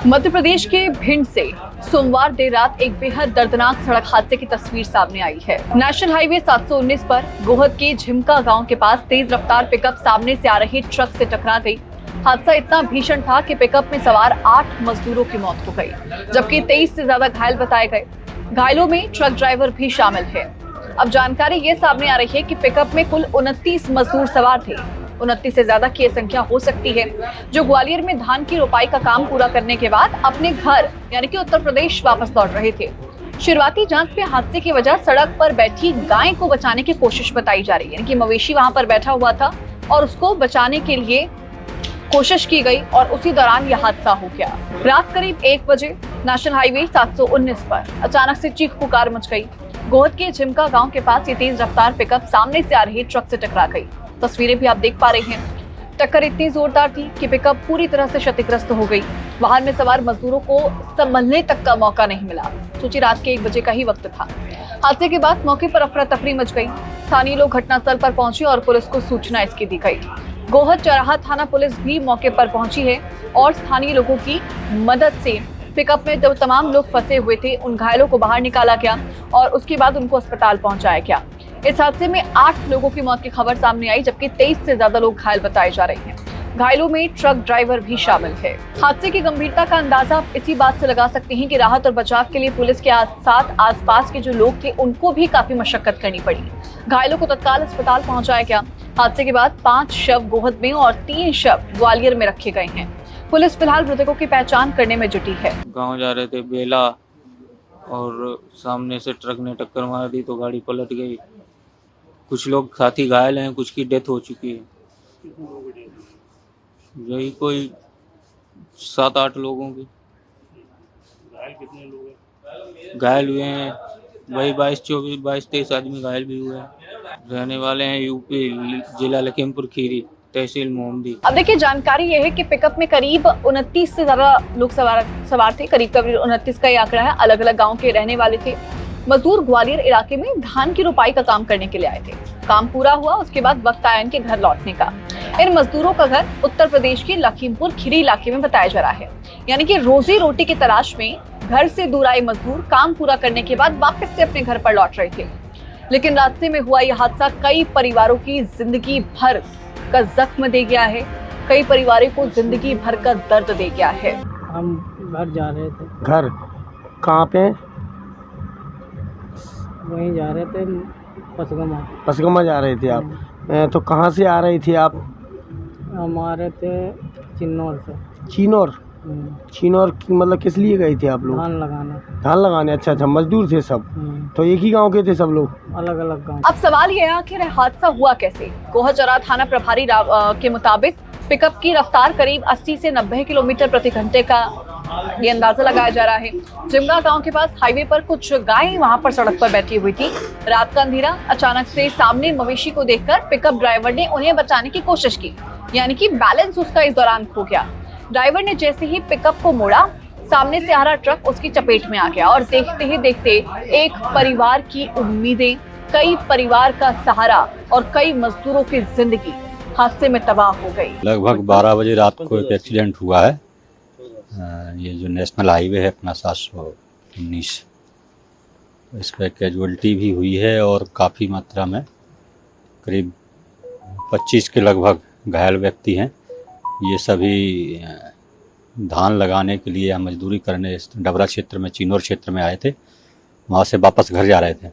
मध्य प्रदेश के भिंड से सोमवार देर रात एक बेहद दर्दनाक सड़क हादसे की तस्वीर सामने आई है। नेशनल हाईवे 719 पर गोहद के झिमका गांव के पास तेज रफ्तार पिकअप सामने से आ रही ट्रक से टकरा गई। हादसा इतना भीषण था कि पिकअप में सवार 8 मजदूरों की मौत हो गई, जबकि 23 से ज्यादा घायल बताए गए। घायलों में ट्रक ड्राइवर भी शामिल है। अब जानकारी ये सामने आ रही है कि पिकअप में कुल 29 मजदूर सवार थे। 29 से ज्यादा की संख्या हो सकती है, जो ग्वालियर में धान की रोपाई का काम पूरा करने के बाद अपने घर यानी कि उत्तर प्रदेश वापस लौट रहे थे। शुरुआती जांच में हादसे की वजह सड़क पर बैठी गाय को बचाने की कोशिश बताई जा रही है, यानी कि मवेशी वहां पर बैठा हुआ था और उसको बचाने के लिए कोशिश की गई और उसी दौरान यह हादसा हो गया। रात करीब 1 बजे नेशनल हाईवे 719 पर अचानक से चीख पुकार मच गई। गोहद के झिमका गांव के पास ये तेज रफ्तार पिकअप सामने से आ रही ट्रक से टकरा गई। तस्वीरें भी आप देख पा रहे हैं। टक्कर इतनी जोरदार थी कि पिकअप पूरी तरह से क्षतिग्रस्त हो गई। वाहन में सवार मजदूरों को संभलने तक का मौका नहीं मिला। सोचिए, रात के 1 बजे का ही वक्त था। हादसे के बाद मौके पर अफरा तफरी मच गई। स्थानीय लोग घटनास्थल पर पहुंचे और पुलिस को सूचना इसकी दी गई। गोहद चौराहा थाना पुलिस भी मौके पर पहुंची है और स्थानीय लोगों की मदद से पिकअप में जो तमाम लोग फंसे हुए थे उन घायलों को बाहर निकाला गया और उसके बाद उनको अस्पताल पहुंचाया गया। इस हादसे में 8 लोगों की मौत की खबर सामने आई, जबकि 23 से ज्यादा लोग घायल बताए जा रहे हैं। घायलों में ट्रक ड्राइवर भी शामिल है। हादसे की गंभीरता का अंदाजा आप इसी बात से लगा सकते हैं कि राहत और बचाव के लिए पुलिस के साथ आसपास के जो लोग थे उनको भी काफी मशक्कत करनी पड़ी। घायलों को तत्काल अस्पताल पहुंचाया गया। हादसे के बाद 5 शव गोहद में और 3 शव ग्वालियर में रखे गए हैं। पुलिस फिलहाल मृतकों की पहचान करने में जुटी है। गाँव जा रहे थे बेला और सामने से ट्रक ने टक्कर मार दी तो गाड़ी पलट गई। कुछ लोग साथी घायल हैं, कुछ की डेथ हो चुकी है। यही कोई 7-8 लोगों की। घायल कितने लोग हैं? घायल हुए हैं वही 22-23 आदमी घायल भी हुए हैं। रहने वाले हैं यूपी, जिला लखीमपुर खीरी, तहसील मोहम्मदी। अब देखिए, जानकारी यह है कि पिकअप में करीब 29 से ज्यादा लोग सवार थे। करीब 29 का ये आंकड़ा है। अलग अलग गाँव के रहने वाले थे। मजदूर ग्वालियर इलाके में धान की रोपाई का काम करने के लिए आए थे। काम पूरा हुआ, उसके बाद वक्त आया इनके घर लौटने का। इन मजदूरों का घर उत्तर प्रदेश के लखीमपुर खीरी इलाके में बताया जा रहा है, यानी कि रोजी रोटी की तलाश में घर से दूर आए मजदूर काम पूरा करने के बाद वापस से अपने घर पर लौट रहे थे। लेकिन रास्ते में हुआ यह हादसा कई परिवारों की जिंदगी भर का जख्म दे गया है। कई परिवारों को जिंदगी भर का दर्द दे गया है। हम घर जा रहे थे। घर कहाँ पे? वहीं जा रहे थे, पसगमा। पसगमा जा रहे थे आप? तो कहाँ से आ रही थी आप? हम आ रहे थे चिन्नौर से। चिन्नौर? चिन्नौर की मतलब किस लिए गए थे आप लोग? धान लगाने। धान लगाने? अच्छा अच्छा, मजदूर थे सब। तो एक ही गांव के थे सब लोग? अलग अलग गांव। अब सवाल ये है, आखिर हादसा हुआ कैसे? गोहद चौराहा थाना प्रभारी के मुताबिक पिकअप की रफ्तार करीब 80 से 90 किलोमीटर प्रति घंटे का ये अंदाजा लगाया जा रहा है। झिमका गांव के पास हाईवे पर कुछ गायें वहां पर सड़क पर बैठी हुई थी। रात का अंधेरा, अचानक से सामने मवेशी को देखकर पिकअप ड्राइवर ने उन्हें बचाने की कोशिश की, यानी कि बैलेंस उसका इस दौरान खो गया। ड्राइवर ने जैसे ही पिकअप को मोड़ा, सामने से आ रहा ट्रक उसकी चपेट में आ गया और देखते ही देखते एक परिवार की उम्मीदें, कई परिवार का सहारा और कई मजदूरों की जिंदगी हादसे में तबाह हो गई। लगभग 12 बजे रात को एक एक्सीडेंट हुआ है। ये जो नेशनल हाईवे है अपना 719, इस पर कैजुअल्टी भी हुई है और काफ़ी मात्रा में करीब 25 के लगभग घायल व्यक्ति हैं। ये सभी धान लगाने के लिए या मजदूरी करने डबरा क्षेत्र में, चिन्नौर क्षेत्र में आए थे। वहाँ से वापस घर जा रहे थे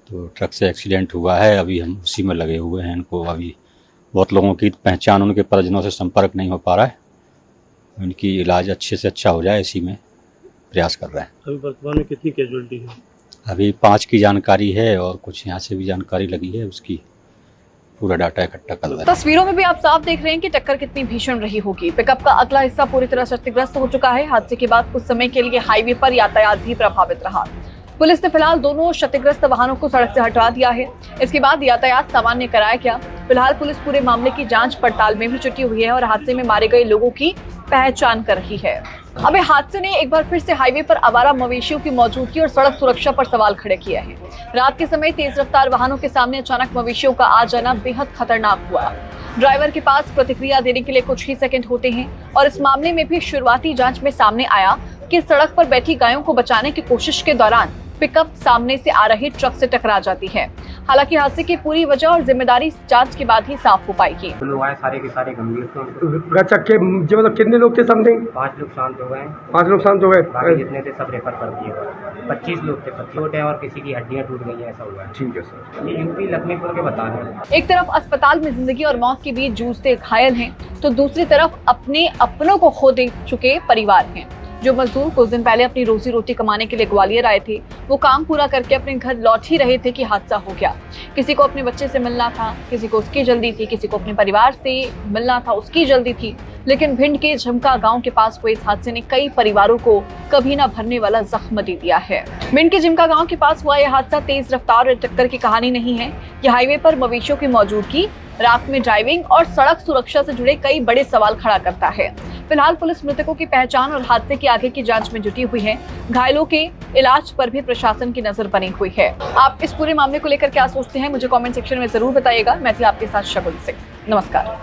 तो ट्रक से एक्सीडेंट हुआ है। अभी हम उसी में लगे हुए हैं। इनको अभी बहुत लोगों की पहचान, उनके परिजनों से संपर्क नहीं हो पा रहा है। उनकी इलाज अच्छे से अच्छा हो जाए, इसी में प्रयास कर रहे हैं। अभी वर्तमान में कितनी कैजुअल्टी है? अभी 5 की जानकारी है और कुछ यहाँ से भी जानकारी लगी है, उसकी पूरा डाटा इकट्ठा कर रहे हैं। तस्वीरों में भी आप साफ देख रहे हैं कि टक्कर कितनी भीषण रही होगी। पिकअप का अगला हिस्सा पूरी तरह क्षतिग्रस्त हो चुका है। हादसे के बाद कुछ समय के लिए हाईवे पर यातायात भी प्रभावित रहा। पुलिस ने फिलहाल दोनों क्षतिग्रस्त वाहनों को सड़क से हटवा दिया है। इसके बाद यातायात सामान्य कराया गया। फिलहाल पुलिस पूरे मामले की जांच पड़ताल में भी जुटी हुई है और हादसे में मारे गए लोगों की पहचान कर रही है। अब हादसे ने एक बार फिर से हाईवे पर आवारा मवेशियों की मौजूदगी और सड़क सुरक्षा पर सवाल खड़े किए हैं। रात के समय तेज रफ्तार वाहनों के सामने अचानक मवेशियों का आ जाना बेहद खतरनाक हुआ। ड्राइवर के पास प्रतिक्रिया देने के लिए कुछ ही सेकंड होते हैं और इस मामले में भी शुरुआती जांच में सामने आया कि सड़क पर बैठी गायों को बचाने की कोशिश के दौरान पिकअप सामने से आ रहे ट्रक से टकरा जाती है। हालांकि हादसे की पूरी वजह और जिम्मेदारी जांच के बाद ही साफ हो पाएगी। लोग आए सारे के सारे गंभीर थे। अच्छा के जो मतलब कितने लोग थे समथिंग? 5 लोग शांत हो गए। 5 लोग शांत हो गए। बाकी जितने थे सब रेफर कर दिए गए। 25 लोग थे, 25 छोटे और किसी की हड्डियां टूट गई हैं, ऐसा हुआ है। ठीक है सर। ये यूपी लखनपुर के बता रहे हैं। एक तरफ अस्पताल में जिंदगी और मौत के बीच जूझते घायल हैं, तो दूसरी तरफ अपने अपनों को खो दे चुके परिवार हैं। जो मजदूर कुछ दिन पहले अपनी रोजी रोटी कमाने के लिए ग्वालियर आए थे, वो काम पूरा करके अपने घर लौट ही रहे थे कि हादसा हो गया। किसी को अपने बच्चे से मिलना था, किसी को उसकी जल्दी थी, किसी को अपने परिवार से मिलना था, उसकी जल्दी थी। लेकिन भिंड के झिमका गांव के पास हुए इस हादसे ने कई परिवारों को कभी न भरने वाला जख्म दे दिया है। भिंड के झिमका गांव के पास हुआ यह हादसा तेज रफ्तार और टक्कर की कहानी नहीं है। यह हाईवे पर मवेशियों की मौजूदगी, रात में ड्राइविंग और सड़क सुरक्षा से जुड़े कई बड़े सवाल खड़ा करता है। फिलहाल पुलिस मृतकों की पहचान और हादसे की आगे की जांच में जुटी हुई है। घायलों के इलाज पर भी प्रशासन की नजर बनी हुई है। आप इस पूरे मामले को लेकर क्या सोचते हैं, मुझे कमेंट सेक्शन में जरूर बताइएगा। मैं थी आपके साथ शगुन सिंह। नमस्कार।